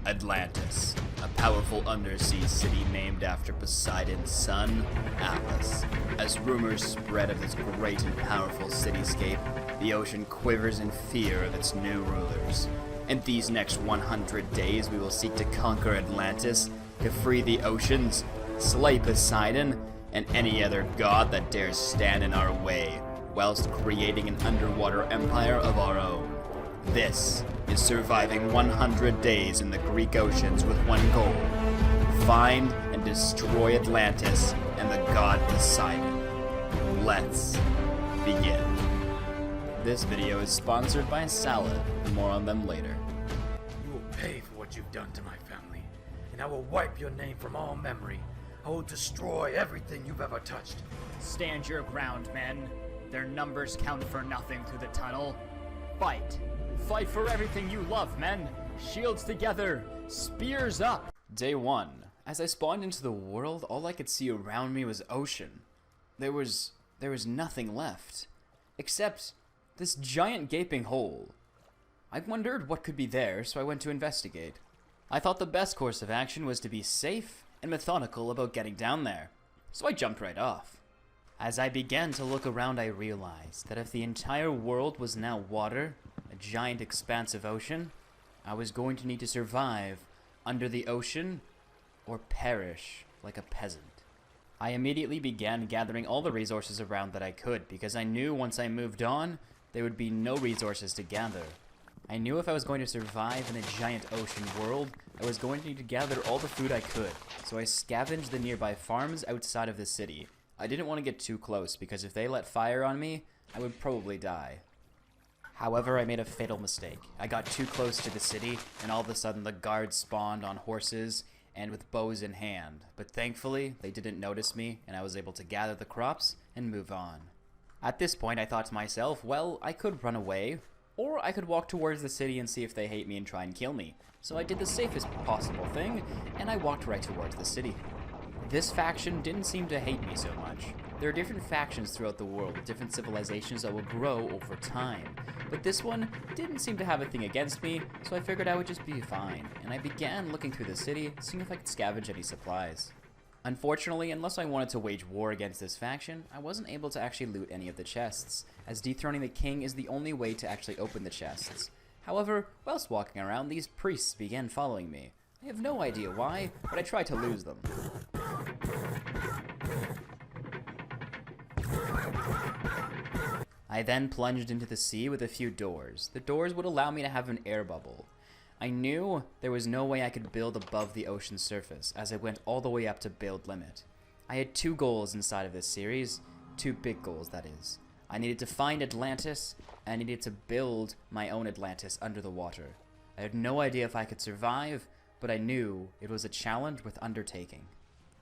Atlantis, a powerful undersea city named after Poseidon's son, Atlas. As rumors spread of this great and powerful cityscape, the ocean quivers in fear of its new rulers. In these next 100 days, we will seek to conquer Atlantis, to free the oceans, slay Poseidon, and any other god that dares stand in our way, whilst creating an underwater empire of our own. This is surviving 100 days in the Greek oceans with one goal: find and destroy Atlantis and the god Poseidon. Let's begin. This video is sponsored by Salad. More on them later. You will pay for what you've done to my family, and I will wipe your name from all memory. I will destroy everything you've ever touched. Stand your ground, men. Their numbers count for nothing through the tunnel. Fight. Fight for everything you love, men. Shields together. Spears up. Day 1. As I spawned into the world, all I could see around me was ocean. There was nothing left, except this giant gaping hole. I wondered what could be there, so I went to investigate. I thought the best course of action was to be safe and methodical about getting down there, so I jumped right off. As I began to look around, I realized that if the entire world was now water, a giant expanse of ocean, I was going to need to survive under the ocean or perish like a peasant. I immediately began gathering all the resources around that I could, because I knew once I moved on, there would be no resources to gather. I knew if I was going to survive in a giant ocean world, I was going to need to gather all the food I could, so I scavenged the nearby farms outside of the city. I didn't want to get too close, because if they let fire on me, I would probably die. However, I made a fatal mistake. I got too close to the city, and all of a sudden the guards spawned on horses and with bows in hand. But thankfully, they didn't notice me, and I was able to gather the crops and move on. At this point, I thought to myself, well, I could run away, or I could walk towards the city and see if they hate me and try and kill me. So I did the safest possible thing, and I walked right towards the city. This faction didn't seem to hate me so much. There are different factions throughout the world, different civilizations that will grow over time. But this one didn't seem to have a thing against me, so I figured I would just be fine. And I began looking through the city, seeing if I could scavenge any supplies. Unfortunately, unless I wanted to wage war against this faction, I wasn't able to actually loot any of the chests, as dethroning the king is the only way to actually open the chests. However, whilst walking around, these priests began following me. I have no idea why, but I tried to lose them. I then plunged into the sea with a few doors. The doors would allow me to have an air bubble. I knew there was no way I could build above the ocean surface, as I went all the way up to build limit. I had 2 goals inside of this series, 2 big goals that is. I needed to find Atlantis, and I needed to build my own Atlantis under the water. I had no idea if I could survive, but I knew it was a challenge with undertaking.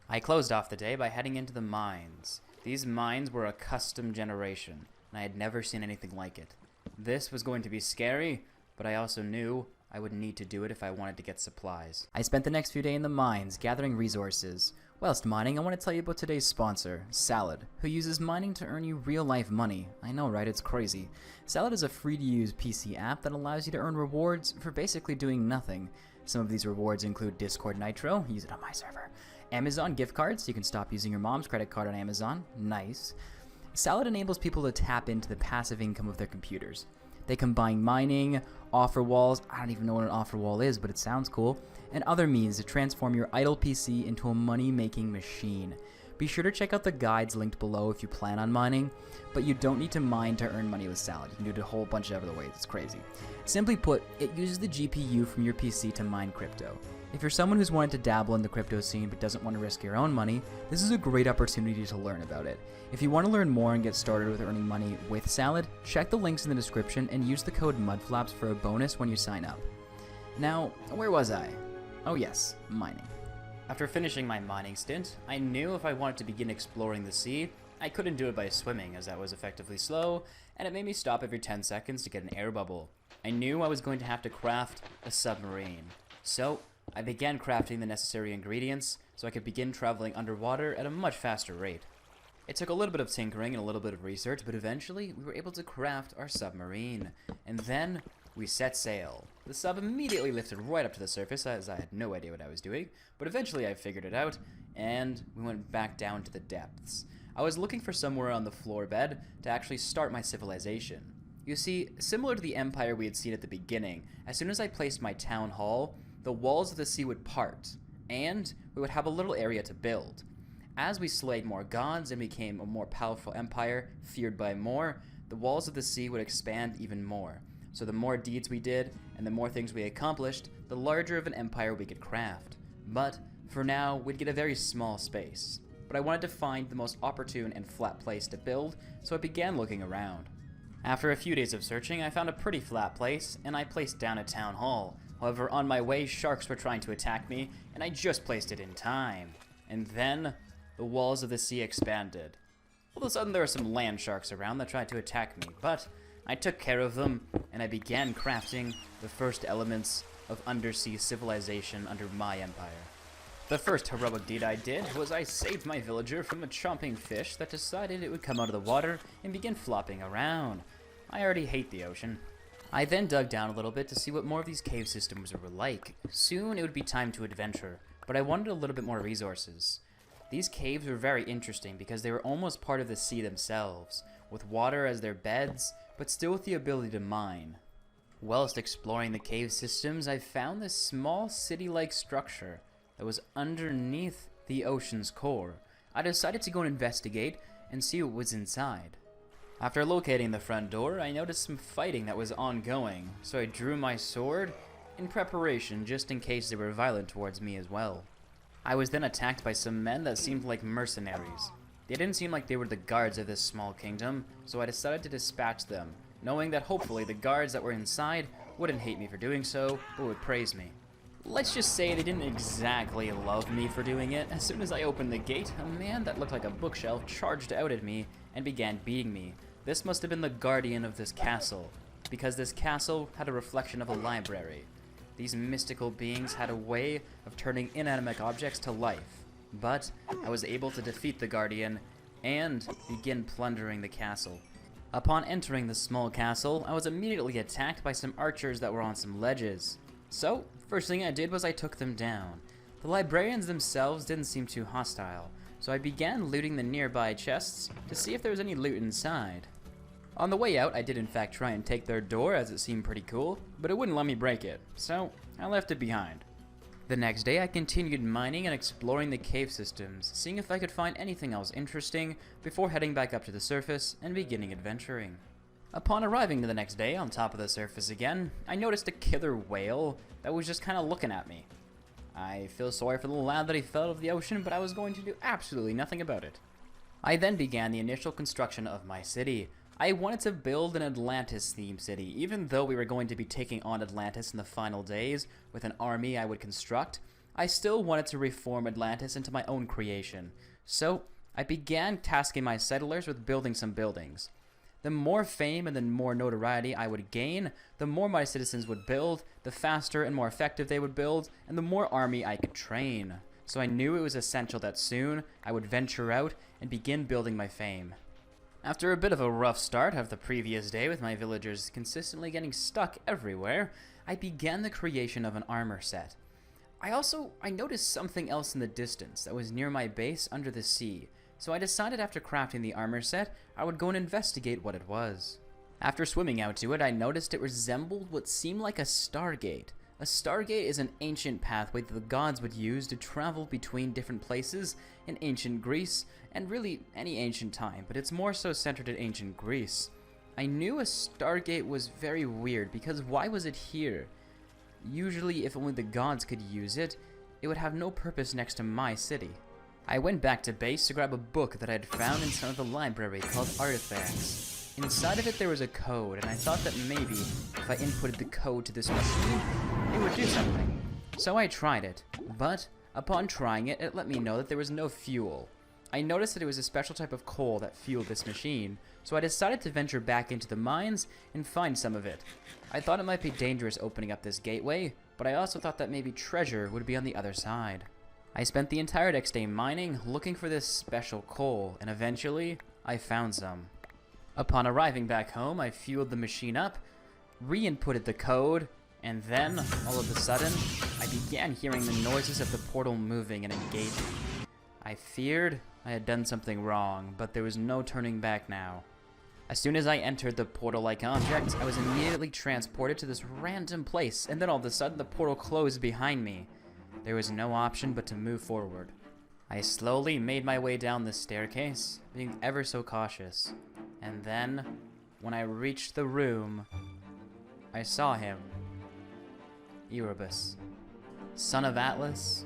I closed off the day by heading into the mines. These mines were a custom generation, and I had never seen anything like it. This was going to be scary, but I also knew I would need to do it if I wanted to get supplies. I spent the next few days in the mines, gathering resources. Whilst mining, I want to tell you about today's sponsor, Salad, who uses mining to earn you real-life money. I know, right? It's crazy. Salad is a free-to-use PC app that allows you to earn rewards for basically doing nothing. Some of these rewards include Discord Nitro, use it on my server, Amazon gift cards, so you can stop using your mom's credit card on Amazon, nice. Salad enables people to tap into the passive income of their computers. They combine mining, offer walls, I don't even know what an offer wall is, but it sounds cool, and other means to transform your idle PC into a money-making machine. Be sure to check out the guides linked below if you plan on mining, but you don't need to mine to earn money with Salad. You can do it a whole bunch of other ways, it's crazy. Simply put, it uses the GPU from your PC to mine crypto. If you're someone who's wanted to dabble in the crypto scene but doesn't want to risk your own money, this is a great opportunity to learn about it. If you want to learn more and get started with earning money with Salad, check the links in the description and use the code MUDFLAPS for a bonus when you sign up. Now, where was I? Oh yes, mining. After finishing my mining stint, I knew if I wanted to begin exploring the sea, I couldn't do it by swimming, as that was effectively slow, and it made me stop every 10 seconds to get an air bubble. I knew I was going to have to craft a submarine. So, I began crafting the necessary ingredients so I could begin traveling underwater at a much faster rate. It took a little bit of tinkering and a little bit of research, but eventually we were able to craft our submarine. And then we set sail. The sub immediately lifted right up to the surface, as I had no idea what I was doing, but eventually I figured it out, and we went back down to the depths. I was looking for somewhere on the floor bed to actually start my civilization. You see, similar to the empire we had seen at the beginning, as soon as I placed my town hall, the walls of the sea would part, and we would have a little area to build. As we slayed more gods and became a more powerful empire, feared by more, the walls of the sea would expand even more. So the more deeds we did, and the more things we accomplished, the larger of an empire we could craft. But, for now, we'd get a very small space. But I wanted to find the most opportune and flat place to build, so I began looking around. After a few days of searching, I found a pretty flat place, and I placed down a town hall. However, on my way, sharks were trying to attack me, and I just placed it in time. And then, the walls of the sea expanded. All of a sudden, there were some land sharks around that tried to attack me, but I took care of them, and I began crafting the first elements of undersea civilization under my empire. The first heroic deed I did was I saved my villager from a chomping fish that decided it would come out of the water and begin flopping around. I already hate the ocean. I then dug down a little bit to see what more of these cave systems were like. Soon it would be time to adventure, but I wanted a little bit more resources. These caves were very interesting because they were almost part of the sea themselves, with water as their beds, but still with the ability to mine. Whilst exploring the cave systems, I found this small city-like structure that was underneath the ocean's core. I decided to go and investigate and see what was inside. After locating the front door, I noticed some fighting that was ongoing, so I drew my sword in preparation just in case they were violent towards me as well. I was then attacked by some men that seemed like mercenaries. They didn't seem like they were the guards of this small kingdom, so I decided to dispatch them, knowing that hopefully the guards that were inside wouldn't hate me for doing so, but would praise me. Let's just say they didn't exactly love me for doing it. As soon as I opened the gate, a man that looked like a bookshelf charged out at me and began beating me. This must have been the guardian of this castle, because this castle had a reflection of a library. These mystical beings had a way of turning inanimate objects to life, but I was able to defeat the guardian and begin plundering the castle. Upon entering the small castle, I was immediately attacked by some archers that were on some ledges. So, first thing I did was I took them down. The librarians themselves didn't seem too hostile, so I began looting the nearby chests to see if there was any loot inside. On the way out, I did in fact try and take their door as it seemed pretty cool, but it wouldn't let me break it, so I left it behind. The next day, I continued mining and exploring the cave systems, seeing if I could find anything else interesting before heading back up to the surface and beginning adventuring. Upon arriving the next day on top of the surface again, I noticed a killer whale that was just kind of looking at me. I feel sorry for the lad that he fell out of the ocean, but I was going to do absolutely nothing about it. I then began the initial construction of my city. I wanted to build an Atlantis-themed city, even though we were going to be taking on Atlantis in the final days with an army I would construct. I still wanted to reform Atlantis into my own creation, so I began tasking my settlers with building some buildings. The more fame and the more notoriety I would gain, the more my citizens would build, the faster and more effective they would build, and the more army I could train. So I knew it was essential that soon I would venture out and begin building my fame. After a bit of a rough start of the previous day with my villagers consistently getting stuck everywhere, I began the creation of an armor set. I noticed something else in the distance that was near my base under the sea. So I decided after crafting the armor set, I would go and investigate what it was. After swimming out to it, I noticed it resembled what seemed like a stargate. A stargate is an ancient pathway that the gods would use to travel between different places in ancient Greece, and really any ancient time, but it's more so centered in ancient Greece. I knew a stargate was very weird, because why was it here? Usually, if only the gods could use it, it would have no purpose next to my city. I went back to base to grab a book that I had found inside of the library called Artifacts. Inside of it there was a code, and I thought that maybe if I inputted the code to this machine, it would do something. So I tried it, but upon trying it, it let me know that there was no fuel. I noticed that it was a special type of coal that fueled this machine, so I decided to venture back into the mines and find some of it. I thought it might be dangerous opening up this gateway, but I also thought that maybe treasure would be on the other side. I spent the entire next day mining, looking for this special coal, and eventually, I found some. Upon arriving back home, I fueled the machine up, re-inputted the code, and then, all of a sudden, I began hearing the noises of the portal moving and engaging. I feared I had done something wrong, but there was no turning back now. As soon as I entered the portal-like object, I was immediately transported to this random place, and then all of a sudden the portal closed behind me. There was no option but to move forward. I slowly made my way down the staircase, being ever so cautious. And then, when I reached the room, I saw him. Erebus, son of Atlas,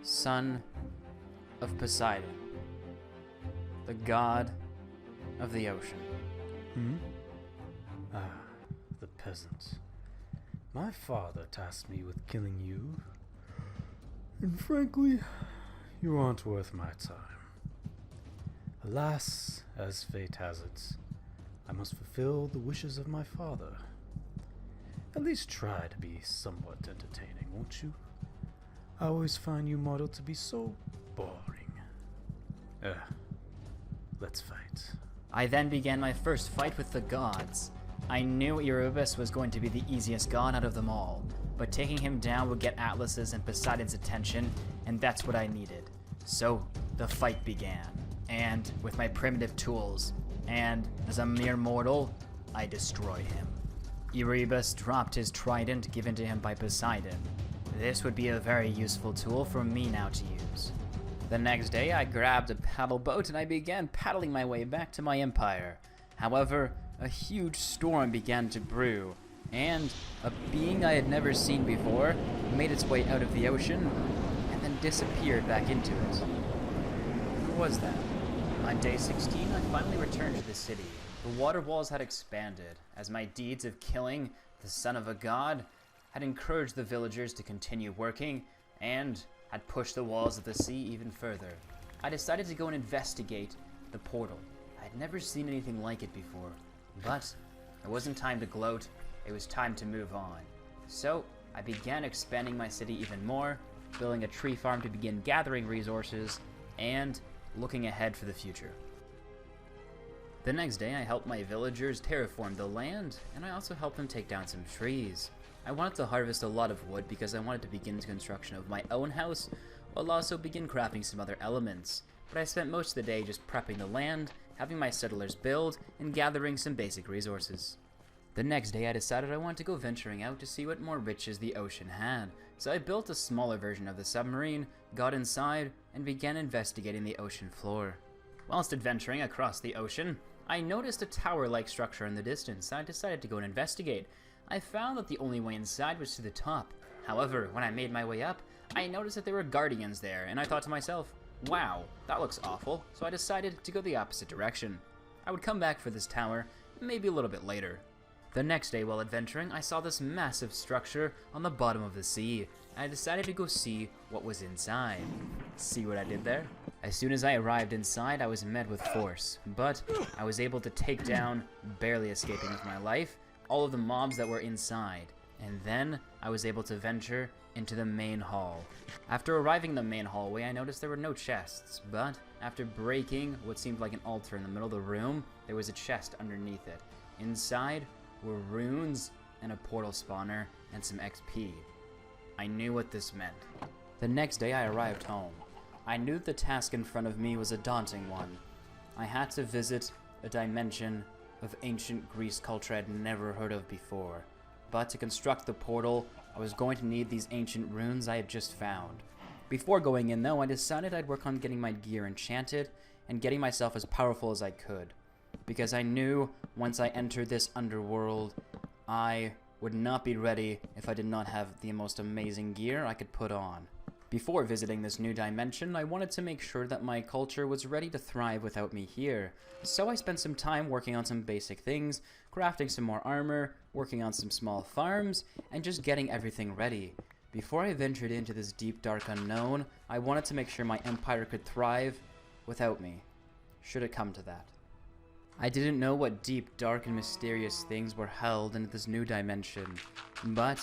son of Poseidon, the god of the ocean. The peasant. My father tasked me with killing you, and frankly, you aren't worth my time. Alas, as fate has it, I must fulfill the wishes of my father. At least try to be somewhat entertaining, won't you? I always find you mortal to be so boring. Let's fight. I then began my first fight with the gods. I knew Erebus was going to be the easiest god out of them all, but taking him down would get Atlas's and Poseidon's attention, and that's what I needed. So, the fight began, and with my primitive tools, and as a mere mortal, I destroyed him. Erebus dropped his trident given to him by Poseidon. This would be a very useful tool for me now to use. The next day, I grabbed a paddle boat and I began paddling my way back to my empire. However, a huge storm began to brew, and a being I had never seen before made its way out of the ocean and then disappeared back into it. Who was that? On day 16, I finally returned to the city. The water walls had expanded, as my deeds of killing the son of a god had encouraged the villagers to continue working, and had pushed the walls of the sea even further. I decided to go and investigate the portal. I had never seen anything like it before, but it wasn't time to gloat, it was time to move on. So I began expanding my city even more, building a tree farm to begin gathering resources, and looking ahead for the future. The next day, I helped my villagers terraform the land, and I also helped them take down some trees. I wanted to harvest a lot of wood because I wanted to begin the construction of my own house, while also begin crafting some other elements. But I spent most of the day just prepping the land, having my settlers build, and gathering some basic resources. The next day, I decided I wanted to go venturing out to see what more riches the ocean had. So I built a smaller version of the submarine, got inside, and began investigating the ocean floor. Whilst adventuring across the ocean, I noticed a tower-like structure in the distance. I decided to go and investigate. I found that the only way inside was to the top. However, when I made my way up, I noticed that there were guardians there, and I thought to myself, wow, that looks awful, so I decided to go the opposite direction. I would come back for this tower, maybe a little bit later. The next day while adventuring, I saw this massive structure on the bottom of the sea, and I decided to go see what was inside. See what I did there? As soon as I arrived inside, I was met with force, but I was able to take down, barely escaping with my life, all of the mobs that were inside, and then I was able to venture into the main hall. After arriving in the main hallway, I noticed there were no chests, but after breaking what seemed like an altar in the middle of the room, there was a chest underneath it. Inside were runes and a portal spawner and some XP. I knew what this meant. The next day I arrived home. I knew the task in front of me was a daunting one. I had to visit a dimension of ancient Greece culture I'd never heard of before. But to construct the portal, I was going to need these ancient runes I had just found. Before going in though, I decided I'd work on getting my gear enchanted and getting myself as powerful as I could. Because I knew once I entered this underworld, I would not be ready if I did not have the most amazing gear I could put on. Before visiting this new dimension, I wanted to make sure that my culture was ready to thrive without me here. So I spent some time working on some basic things, crafting some more armor, working on some small farms, and just getting everything ready. Before I ventured into this deep, dark unknown, I wanted to make sure my empire could thrive without me, should it come to that. I didn't know what deep, dark, and mysterious things were held in this new dimension, but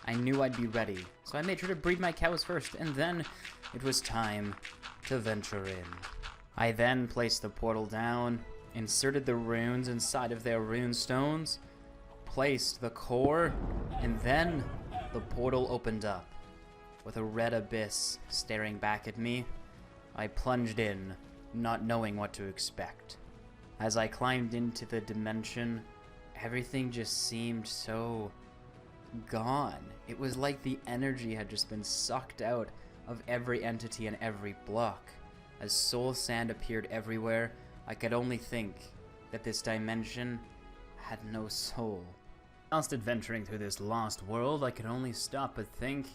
I knew I'd be ready, so I made sure to breed my cows first, and then it was time to venture in. I then placed the portal down, inserted the runes inside of their rune stones, replaced the core, and then the portal opened up. With a red abyss staring back at me, I plunged in, not knowing what to expect. As I climbed into the dimension, everything just seemed so gone. It was like the energy had just been sucked out of every entity and every block. As soul sand appeared everywhere, I could only think that this dimension had no soul. Whilst adventuring through this lost world, I could only stop but think,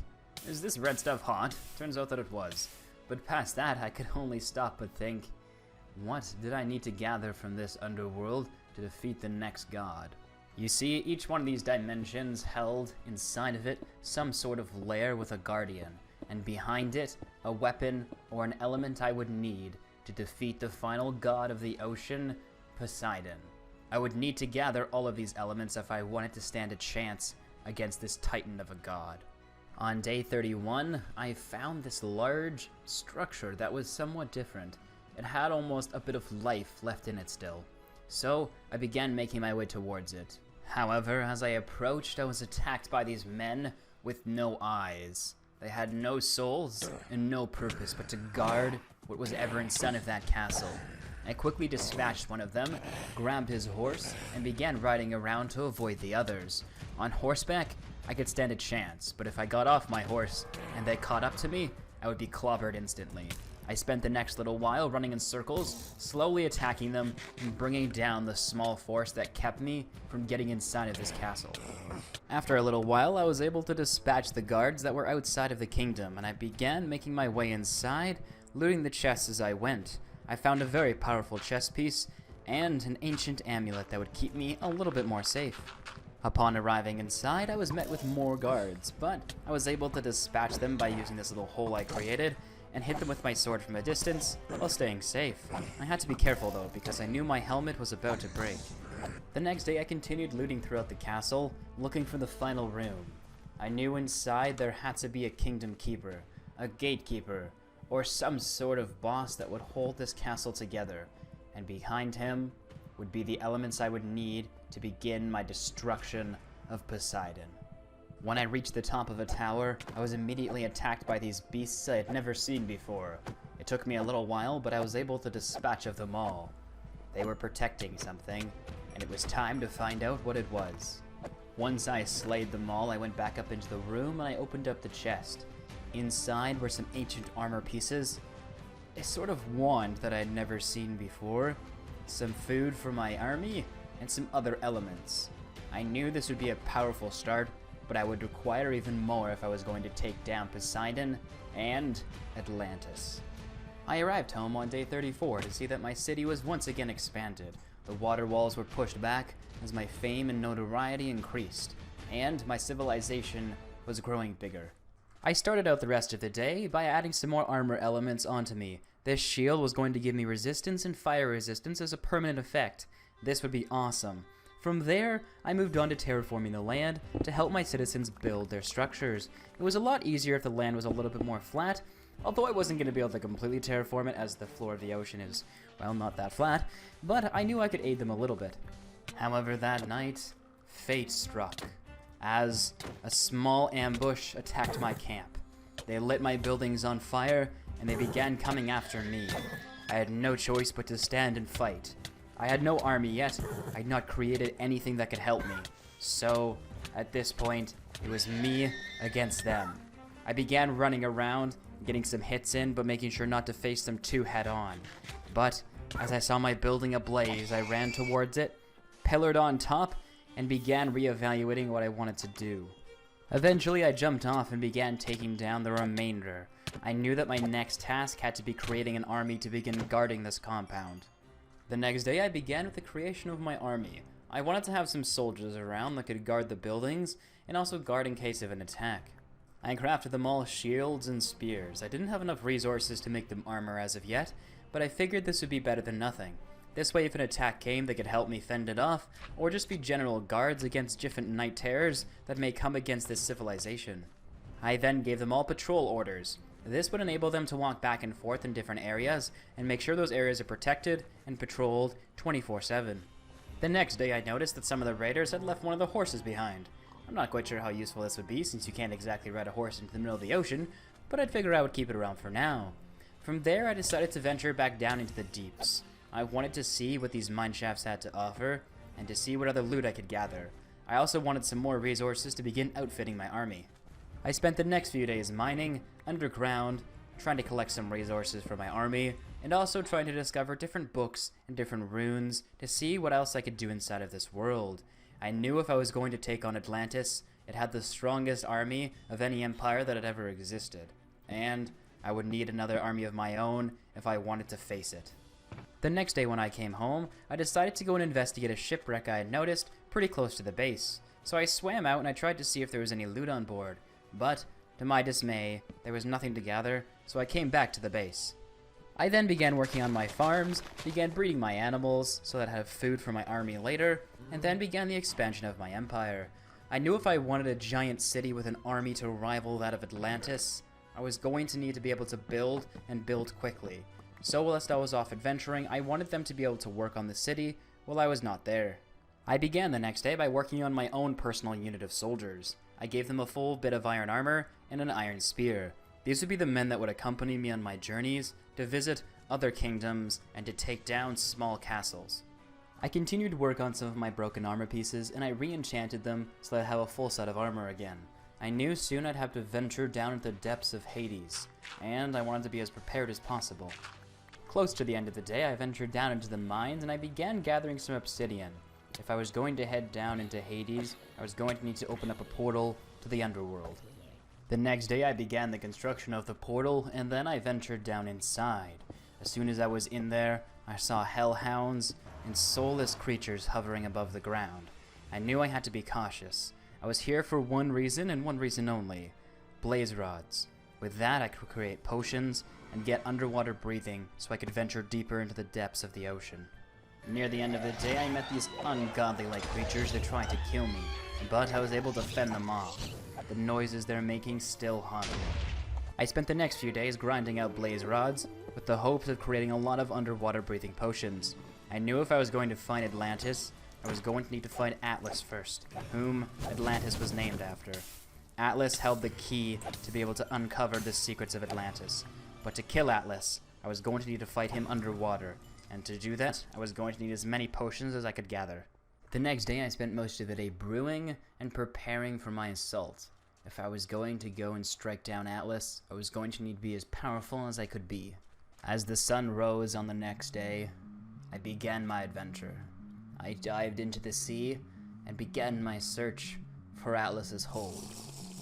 is this red stuff hot? Turns out that it was. But past that, I could only stop but think, what did I need to gather from this underworld to defeat the next god? You see, each one of these dimensions held inside of it some sort of lair with a guardian, and behind it, a weapon or an element I would need to defeat the final god of the ocean, Poseidon. I would need to gather all of these elements if I wanted to stand a chance against this titan of a god. On day 31, I found this large structure that was somewhat different. It had almost a bit of life left in it still, so I began making my way towards it. However, as I approached, I was attacked by these men with no eyes. They had no souls and no purpose but to guard what was ever inside of that castle. I quickly dispatched one of them, grabbed his horse, and began riding around to avoid the others. On horseback, I could stand a chance, but if I got off my horse and they caught up to me, I would be clobbered instantly. I spent the next little while running in circles, slowly attacking them and bringing down the small force that kept me from getting inside of this castle. After a little while, I was able to dispatch the guards that were outside of the kingdom, and I began making my way inside, looting the chests as I went. I found a very powerful chest piece and an ancient amulet that would keep me a little bit more safe. Upon arriving inside, I was met with more guards, but I was able to dispatch them by using this little hole I created and hit them with my sword from a distance while staying safe. I had to be careful though, because I knew my helmet was about to break. The next day I continued looting throughout the castle, looking for the final room. I knew inside there had to be a kingdom keeper, a gatekeeper, or some sort of boss that would hold this castle together, and behind him would be the elements I would need to begin my destruction of Poseidon. When I reached the top of a tower, I was immediately attacked by these beasts I had never seen before. It took me a little while, but I was able to dispatch of them all. They were protecting something, and it was time to find out what it was. Once I slayed them all, I went back up into the room and I opened up the chest. Inside were some ancient armor pieces, a sort of wand that I had never seen before, some food for my army, and some other elements. I knew this would be a powerful start, but I would require even more if I was going to take down Poseidon and Atlantis. I arrived home on day 34 to see that my city was once again expanded. The water walls were pushed back as my fame and notoriety increased, and my civilization was growing bigger. I started out the rest of the day by adding some more armor elements onto me. This shield was going to give me resistance and fire resistance as a permanent effect. This would be awesome. From there, I moved on to terraforming the land to help my citizens build their structures. It was a lot easier if the land was a little bit more flat, although I wasn't going to be able to completely terraform it as the floor of the ocean is, well, not that flat, but I knew I could aid them a little bit. However, that night, fate struck, as a small ambush attacked my camp. They lit my buildings on fire, and they began coming after me. I had no choice but to stand and fight. I had no army yet. I had not created anything that could help me. So, at this point, it was me against them. I began running around, getting some hits in, but making sure not to face them too head-on. But, as I saw my building ablaze, I ran towards it, pillared on top, and began reevaluating what I wanted to do. Eventually, I jumped off and began taking down the remainder. I knew that my next task had to be creating an army to begin guarding this compound. The next day, I began with the creation of my army. I wanted to have some soldiers around that could guard the buildings, and also guard in case of an attack. I crafted them all shields and spears. I didn't have enough resources to make them armor as of yet, but I figured this would be better than nothing. This way, if an attack came, they could help me fend it off, or just be general guards against different night terrors that may come against this civilization. I then gave them all patrol orders. This would enable them to walk back and forth in different areas and make sure those areas are protected and patrolled 24/7. The next day I noticed that some of the raiders had left one of the horses behind. I'm not quite sure how useful this would be since you can't exactly ride a horse into the middle of the ocean, but I'd figure I would keep it around for now. From there I decided to venture back down into the deeps. I wanted to see what these mine shafts had to offer, and to see what other loot I could gather. I also wanted some more resources to begin outfitting my army. I spent the next few days mining, underground, trying to collect some resources for my army, and also trying to discover different books and different runes to see what else I could do inside of this world. I knew if I was going to take on Atlantis, it had the strongest army of any empire that had ever existed, and I would need another army of my own if I wanted to face it. The next day when I came home, I decided to go and investigate a shipwreck I had noticed pretty close to the base. So I swam out and I tried to see if there was any loot on board, but to my dismay, there was nothing to gather, so I came back to the base. I then began working on my farms, began breeding my animals so that I'd have food for my army later, and then began the expansion of my empire. I knew if I wanted a giant city with an army to rival that of Atlantis, I was going to need to be able to build and build quickly. So whilst I was off adventuring, I wanted them to be able to work on the city while I was not there. I began the next day by working on my own personal unit of soldiers. I gave them a full bit of iron armor and an iron spear. These would be the men that would accompany me on my journeys to visit other kingdoms and to take down small castles. I continued to work on some of my broken armor pieces and I re-enchanted them so that I'd have a full set of armor again. I knew soon I'd have to venture down into the depths of Hades, and I wanted to be as prepared as possible. Close to the end of the day, I ventured down into the mines and I began gathering some obsidian. If I was going to head down into Hades, I was going to need to open up a portal to the Underworld. The next day I began the construction of the portal, and then I ventured down inside. As soon as I was in there, I saw hellhounds and soulless creatures hovering above the ground. I knew I had to be cautious. I was here for one reason and one reason only: blaze rods. With that I could create potions and get underwater breathing so I could venture deeper into the depths of the ocean. Near the end of the day I met these ungodly-like creatures that tried to kill me, but I was able to fend them off. The noises they're making still haunt me. I spent the next few days grinding out blaze rods with the hopes of creating a lot of underwater breathing potions. I knew if I was going to find Atlantis, I was going to need to find Atlas first, whom Atlantis was named after. Atlas held the key to be able to uncover the secrets of Atlantis. But to kill Atlas, I was going to need to fight him underwater, and to do that, I was going to need as many potions as I could gather. The next day I spent most of the day brewing and preparing for my assault. If I was going to go and strike down Atlas, I was going to need to be as powerful as I could be. As the sun rose on the next day, I began my adventure. I dived into the sea and began my search for Atlas's hold.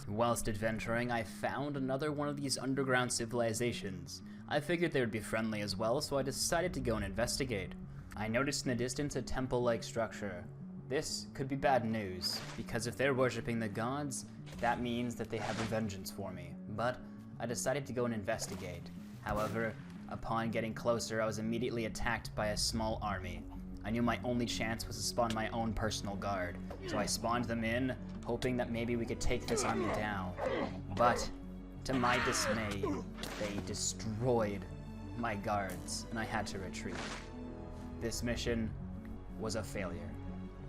Whilst adventuring, I found another one of these underground civilizations. I figured they would be friendly as well, so I decided to go and investigate. I noticed in the distance a temple-like structure. This could be bad news, because if they're worshipping the gods, that means that they have a vengeance for me. But I decided to go and investigate. However, upon getting closer, I was immediately attacked by a small army. I knew my only chance was to spawn my own personal guard, so I spawned them in, hoping that maybe we could take this army down. But, to my dismay, they destroyed my guards, and I had to retreat. This mission was a failure.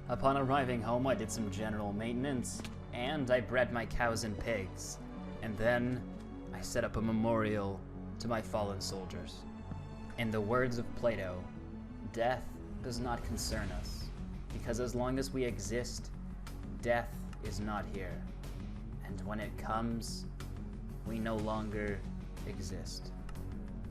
Upon arriving home, I did some general maintenance, and I bred my cows and pigs. And then, I set up a memorial to my fallen soldiers. In the words of Plato, death does not concern us, because as long as we exist, death is not here. And when it comes, we no longer exist.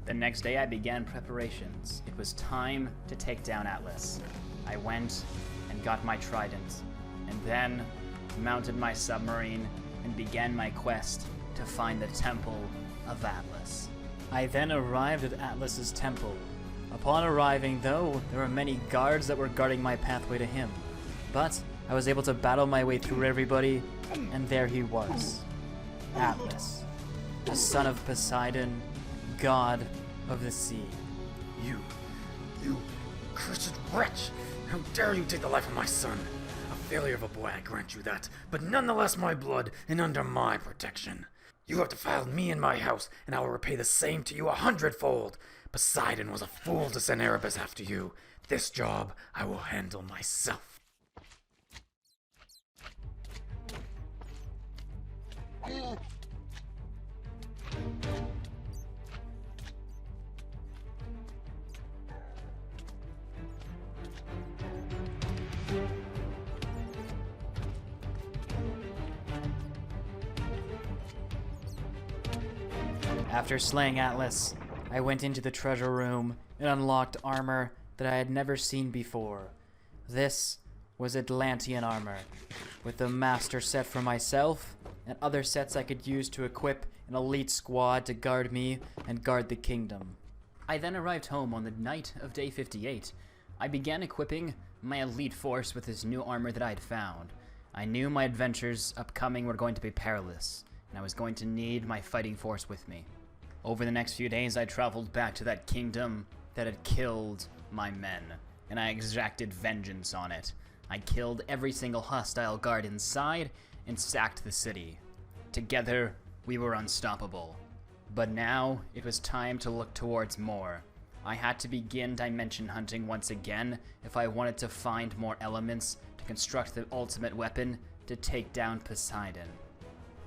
The next day I began preparations. It was time to take down Atlas. I went and got my trident, and then mounted my submarine and began my quest to find the Temple of Atlas. I then arrived at Atlas's temple. Upon arriving, though, there were many guards that were guarding my pathway to him. But I was able to battle my way through everybody, and there he was. Atlas, the son of Poseidon, god of the sea. You cursed wretch! How dare you take the life of my son? A failure of a boy, I grant you that, but nonetheless my blood and under my protection. You have defiled me and my house, and I will repay the same to you 100-fold. Poseidon was a fool to send Erebus after you. This job I will handle myself. After slaying Atlas, I went into the treasure room and unlocked armor that I had never seen before. This was Atlantean armor, with a master set for myself and other sets I could use to equip an elite squad to guard me and guard the kingdom. I then arrived home on the night of day 58. I began equipping my elite force with this new armor that I had found. I knew my adventures upcoming were going to be perilous, and I was going to need my fighting force with me. Over the next few days, I traveled back to that kingdom that had killed my men, and I exacted vengeance on it. I killed every single hostile guard inside and sacked the city. Together, we were unstoppable. But now, it was time to look towards more. I had to begin dimension hunting once again if I wanted to find more elements to construct the ultimate weapon to take down Poseidon.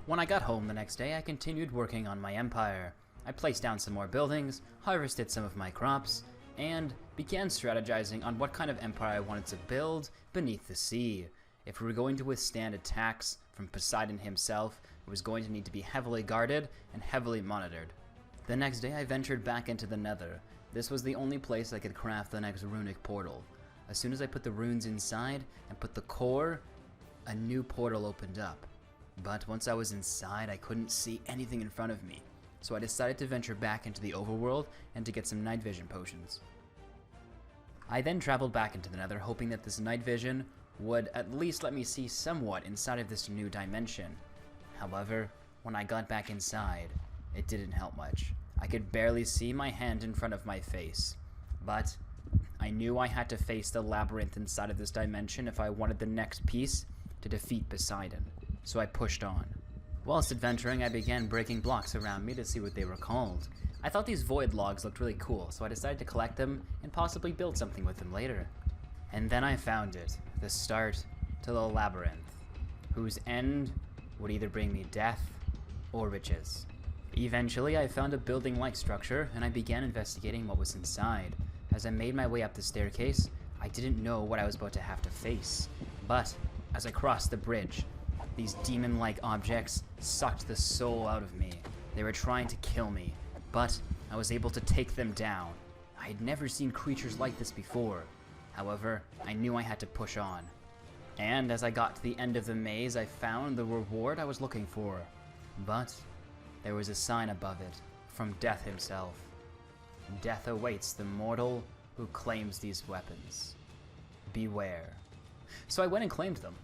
When I got home the next day, I continued working on my empire. I placed down some more buildings, harvested some of my crops, and began strategizing on what kind of empire I wanted to build beneath the sea. If we were going to withstand attacks from Poseidon himself, it was going to need to be heavily guarded and heavily monitored. The next day I ventured back into the Nether. This was the only place I could craft the next runic portal. As soon as I put the runes inside and put the core, a new portal opened up. But once I was inside, I couldn't see anything in front of me. So I decided to venture back into the overworld and to get some night vision potions. I then traveled back into the Nether, hoping that this night vision would at least let me see somewhat inside of this new dimension. However, when I got back inside, it didn't help much. I could barely see my hand in front of my face. But I knew I had to face the labyrinth inside of this dimension if I wanted the next piece to defeat Poseidon. So I pushed on. Whilst adventuring, I began breaking blocks around me to see what they were called. I thought these void logs looked really cool, so I decided to collect them and possibly build something with them later. And then I found it, the start to the labyrinth, whose end would either bring me death or riches. Eventually, I found a building-like structure, and I began investigating what was inside. As I made my way up the staircase, I didn't know what I was about to have to face. But as I crossed the bridge, these demon-like objects sucked the soul out of me. They were trying to kill me, but I was able to take them down. I had never seen creatures like this before. However, I knew I had to push on. And as I got to the end of the maze, I found the reward I was looking for. But there was a sign above it, from Death himself. Death awaits the mortal who claims these weapons. Beware. So I went and claimed them.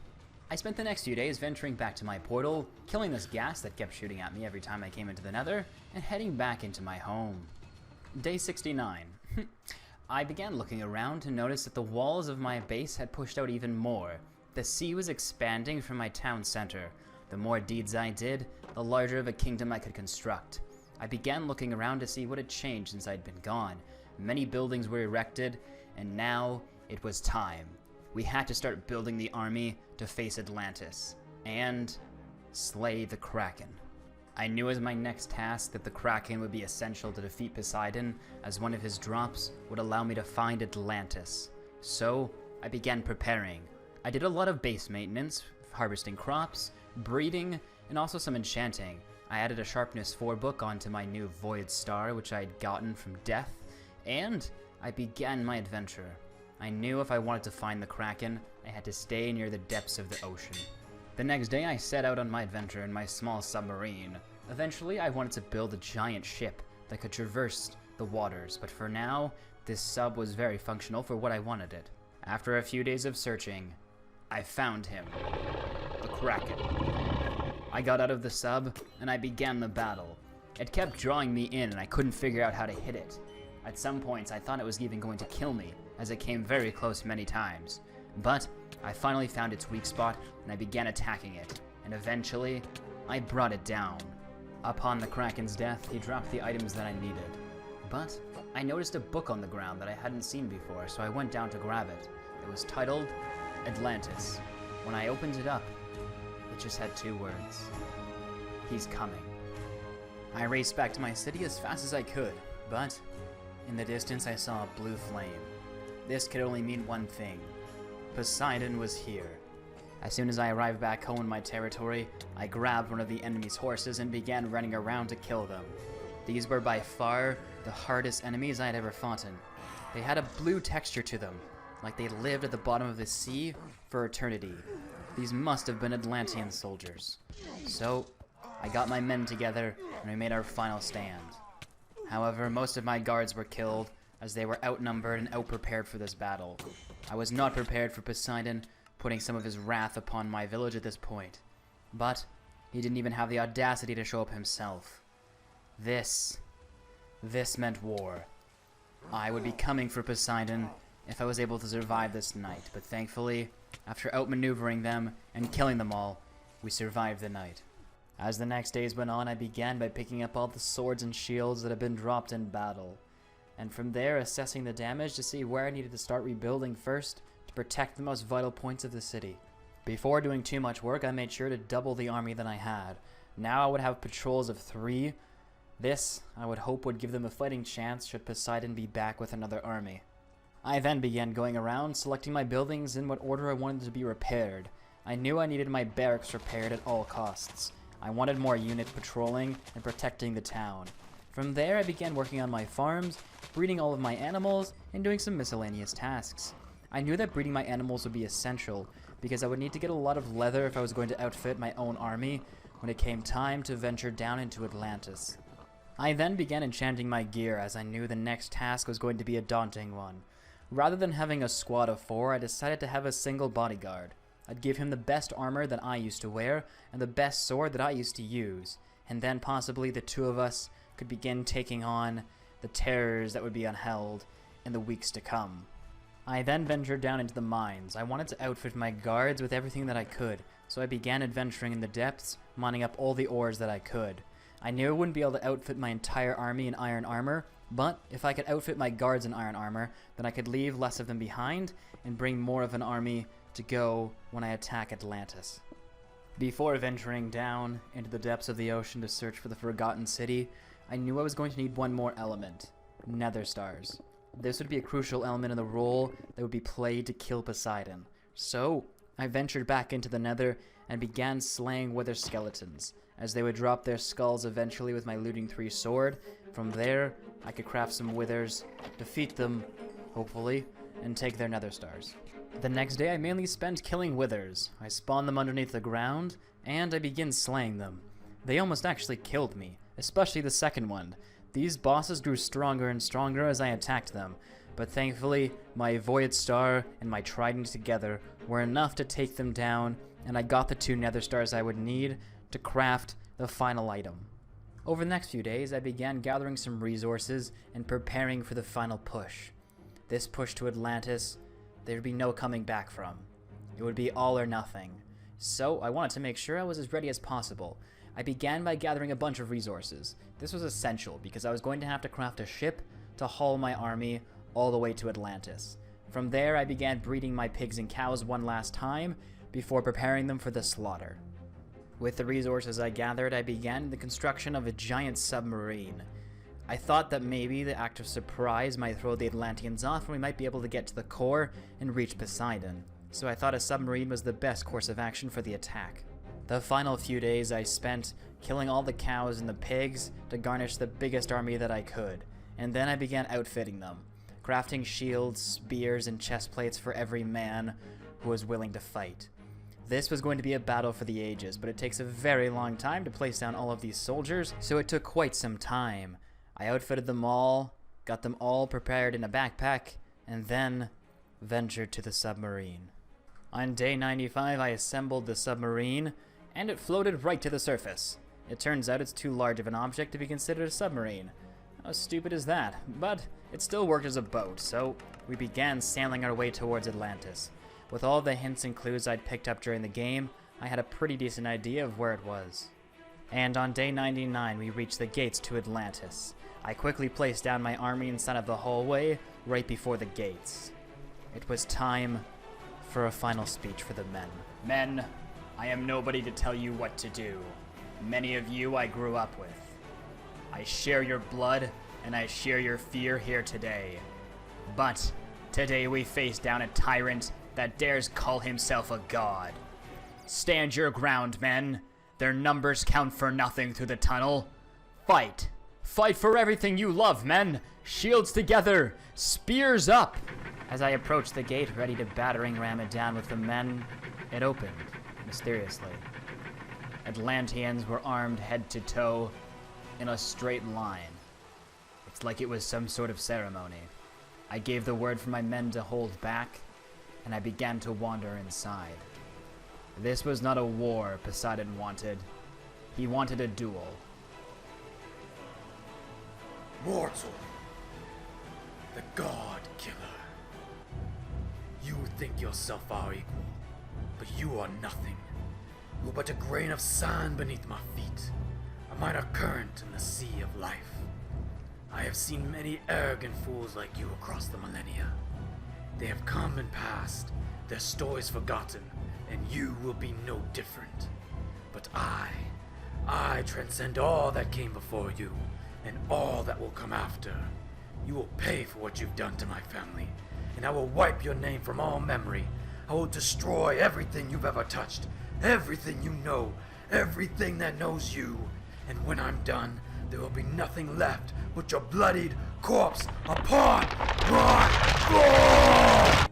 I spent the next few days venturing back to my portal, killing this ghast that kept shooting at me every time I came into the Nether, and heading back into my home. Day 69. I began looking around to notice that the walls of my base had pushed out even more. The sea was expanding from my town center. The more deeds I did, the larger of a kingdom I could construct. I began looking around to see what had changed since I'd been gone. Many buildings were erected, and now it was time. We had to start building the army to face Atlantis, and slay the Kraken. I knew as my next task that the Kraken would be essential to defeat Poseidon, as one of his drops would allow me to find Atlantis. So, I began preparing. I did a lot of base maintenance, harvesting crops, breeding, and also some enchanting. I added a Sharpness 4 book onto my new Void Star, which I had gotten from Death, and I began my adventure. I knew if I wanted to find the Kraken, I had to stay near the depths of the ocean. The next day, I set out on my adventure in my small submarine. Eventually, I wanted to build a giant ship that could traverse the waters, but for now, this sub was very functional for what I wanted it. After a few days of searching, I found him. The Kraken. I got out of the sub, and I began the battle. It kept drawing me in, and I couldn't figure out how to hit it. At some points, I thought it was even going to kill me, as it came very close many times. But I finally found its weak spot, and I began attacking it, and eventually, I brought it down. Upon the Kraken's death, he dropped the items that I needed. But I noticed a book on the ground that I hadn't seen before, so I went down to grab it. It was titled Atlantis. When I opened it up, it just had 2 words. He's coming. I raced back to my city as fast as I could, but in the distance I saw a blue flame. This could only mean one thing. Poseidon was here. As soon as I arrived back home in my territory, I grabbed one of the enemy's horses and began running around to kill them. These were by far the hardest enemies I had ever fought in. They had a blue texture to them, like they lived at the bottom of the sea for eternity. These must have been Atlantean soldiers. So, I got my men together and we made our final stand. However, most of my guards were killed as they were outnumbered and outprepared for this battle. I was not prepared for Poseidon putting some of his wrath upon my village at this point. But he didn't even have the audacity to show up himself. This meant war. I would be coming for Poseidon if I was able to survive this night, but thankfully, after outmaneuvering them and killing them all, we survived the night. As the next days went on, I began by picking up all the swords and shields that had been dropped in battle, and from there assessing the damage to see where I needed to start rebuilding first to protect the most vital points of the city. Before doing too much work, I made sure to double the army that I had. Now I would have patrols of 3. This, I would hope, would give them a fighting chance should Poseidon be back with another army. I then began going around, selecting my buildings in what order I wanted to be repaired. I knew I needed my barracks repaired at all costs. I wanted more units patrolling and protecting the town. From there, I began working on my farms, breeding all of my animals, and doing some miscellaneous tasks. I knew that breeding my animals would be essential, because I would need to get a lot of leather if I was going to outfit my own army when it came time to venture down into Atlantis. I then began enchanting my gear, as I knew the next task was going to be a daunting one. Rather than having a squad of 4, I decided to have a single bodyguard. I'd give him the best armor that I used to wear, and the best sword that I used to use, and then possibly the 2 of us could begin taking on the terrors that would be unheld in the weeks to come. I then ventured down into the mines. I wanted to outfit my guards with everything that I could, so I began adventuring in the depths, mining up all the ores that I could. I knew I wouldn't be able to outfit my entire army in iron armor, but if I could outfit my guards in iron armor, then I could leave less of them behind and bring more of an army to go when I attack Atlantis. Before venturing down into the depths of the ocean to search for the Forgotten City, I knew I was going to need one more element: nether stars. This would be a crucial element in the role that would be played to kill Poseidon. So, I ventured back into the nether and began slaying wither skeletons, as they would drop their skulls eventually with my looting 3 sword. From there, I could craft some withers, defeat them, hopefully, and take their nether stars. The next day I mainly spent killing withers. I spawned them underneath the ground, and I began slaying them. They almost actually killed me, especially the second one. These bosses grew stronger and stronger as I attacked them, but thankfully my Void Star and my Trident together were enough to take them down, and I got the 2 nether stars I would need to craft the final item. Over the next few days, I began gathering some resources and preparing for the final push. This push to Atlantis, there would be no coming back from. It would be all or nothing. So I wanted to make sure I was as ready as possible. I began by gathering a bunch of resources. This was essential because I was going to have to craft a ship to haul my army all the way to Atlantis. From there, I began breeding my pigs and cows one last time before preparing them for the slaughter. With the resources I gathered, I began the construction of a giant submarine. I thought that maybe the act of surprise might throw the Atlanteans off and we might be able to get to the core and reach Poseidon. So I thought a submarine was the best course of action for the attack. The final few days I spent killing all the cows and the pigs to garnish the biggest army that I could, and then I began outfitting them, crafting shields, spears, and chest plates for every man who was willing to fight. This was going to be a battle for the ages, but it takes a very long time to place down all of these soldiers, so it took quite some time. I outfitted them all, got them all prepared in a backpack, and then ventured to the submarine. On day 95, I assembled the submarine, and it floated right to the surface. It turns out it's too large of an object to be considered a submarine. How stupid is that? But it still worked as a boat, so we began sailing our way towards Atlantis. With all the hints and clues I'd picked up during the game, I had a pretty decent idea of where it was. And on day 99, we reached the gates to Atlantis. I quickly placed down my army inside of the hallway, right before the gates. It was time for a final speech for the men. Men, I am nobody to tell you what to do. Many of you I grew up with. I share your blood, and I share your fear here today. But today we face down a tyrant that dares call himself a god. Stand your ground, men. Their numbers count for nothing through the tunnel. Fight. Fight for everything you love, men. Shields together. Spears up. As I approached the gate, ready to battering ram it down with the men, it opened, mysteriously. Atlanteans were armed head to toe in a straight line. It's like it was some sort of ceremony. I gave the word for my men to hold back, and I began to wander inside. This was not a war Poseidon wanted. He wanted a duel. Mortal, the god killer. You think yourself our equal, but you are nothing. You are but a grain of sand beneath my feet, a minor current in the sea of life. I have seen many arrogant fools like you across the millennia. They have come and passed, their stories forgotten, and you will be no different. But I transcend all that came before you, and all that will come after. You will pay for what you've done to my family, and I will wipe your name from all memory. I will destroy everything you've ever touched, everything you know, everything that knows you. And when I'm done, there will be nothing left but your bloodied corpse upon my floor!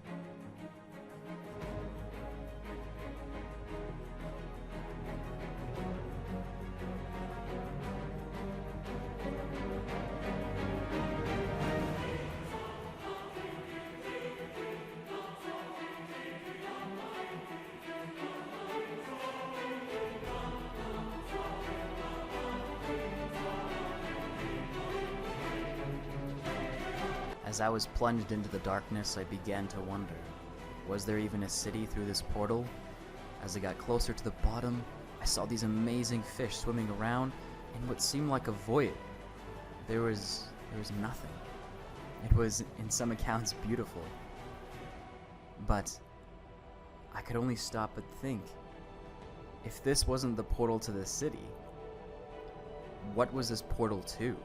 As I was plunged into the darkness, I began to wonder, was there even a city through this portal? As I got closer to the bottom, I saw these amazing fish swimming around in what seemed like a void. There was nothing. It was, in some accounts, beautiful. But I could only stop but think, if this wasn't the portal to the city, what was this portal to?